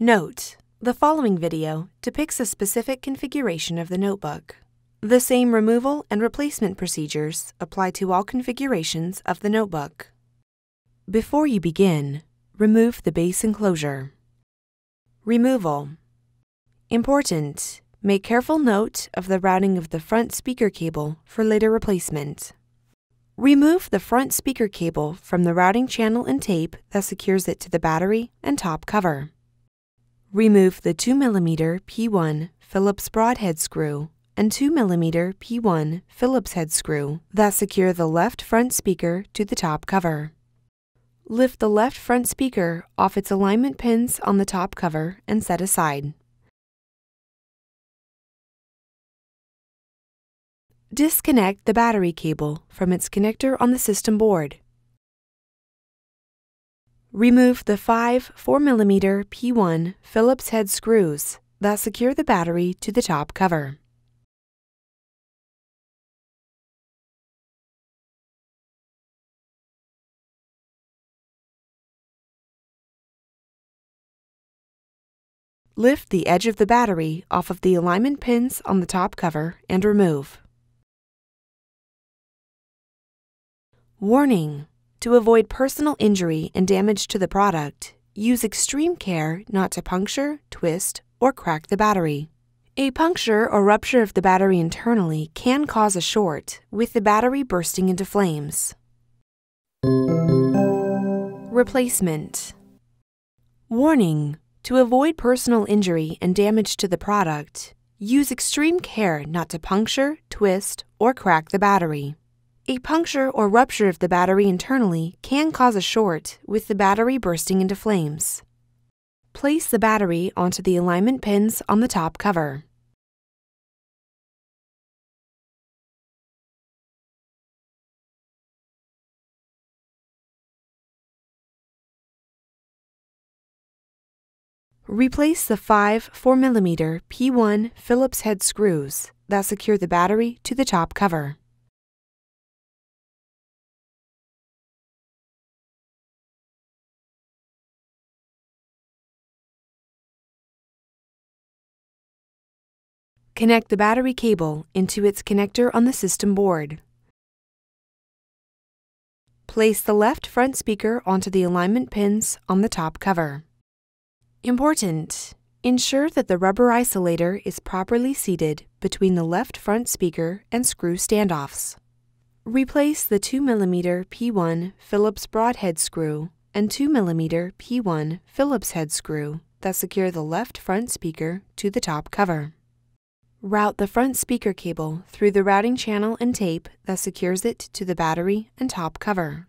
Note: the following video depicts a specific configuration of the notebook. The same removal and replacement procedures apply to all configurations of the notebook. Before you begin, remove the base enclosure. Removal. Important: make careful note of the routing of the front speaker cable for later replacement. Remove the front speaker cable from the routing channel and tape that secures it to the battery and top cover. Remove the 2mm P1 Phillips broadhead screw and 2mm P1 Phillips-head screw that secure the left front speaker to the top cover. Lift the left front speaker off its alignment pins on the top cover and set aside. Disconnect the battery cable from its connector on the system board. Remove the 5 4mm P1 Phillips-head screws that secure the battery to the top cover. Lift the edge of the battery off of the alignment pins on the top cover and remove. Warning: to avoid personal injury and damage to the product, use extreme care not to puncture, twist, or crack the battery. A puncture or rupture of the battery internally can cause a short, with the battery bursting into flames. Replacement. Warning: to avoid personal injury and damage to the product, use extreme care not to puncture, twist, or crack the battery. A puncture or rupture of the battery internally can cause a short, with the battery bursting into flames. Place the battery onto the alignment pins on the top cover. Replace the 5 4mm P1 Phillips-head screws that secure the battery to the top cover. Connect the battery cable into its connector on the system board. Place the left front speaker onto the alignment pins on the top cover. Important: ensure that the rubber isolator is properly seated between the left front speaker and screw standoffs. Replace the 2mm P1 Phillips broadhead screw and 2mm P1 Phillips-head screw that secure the left front speaker to the top cover. Route the front speaker cable through the routing channel and tape that secures it to the battery and top cover.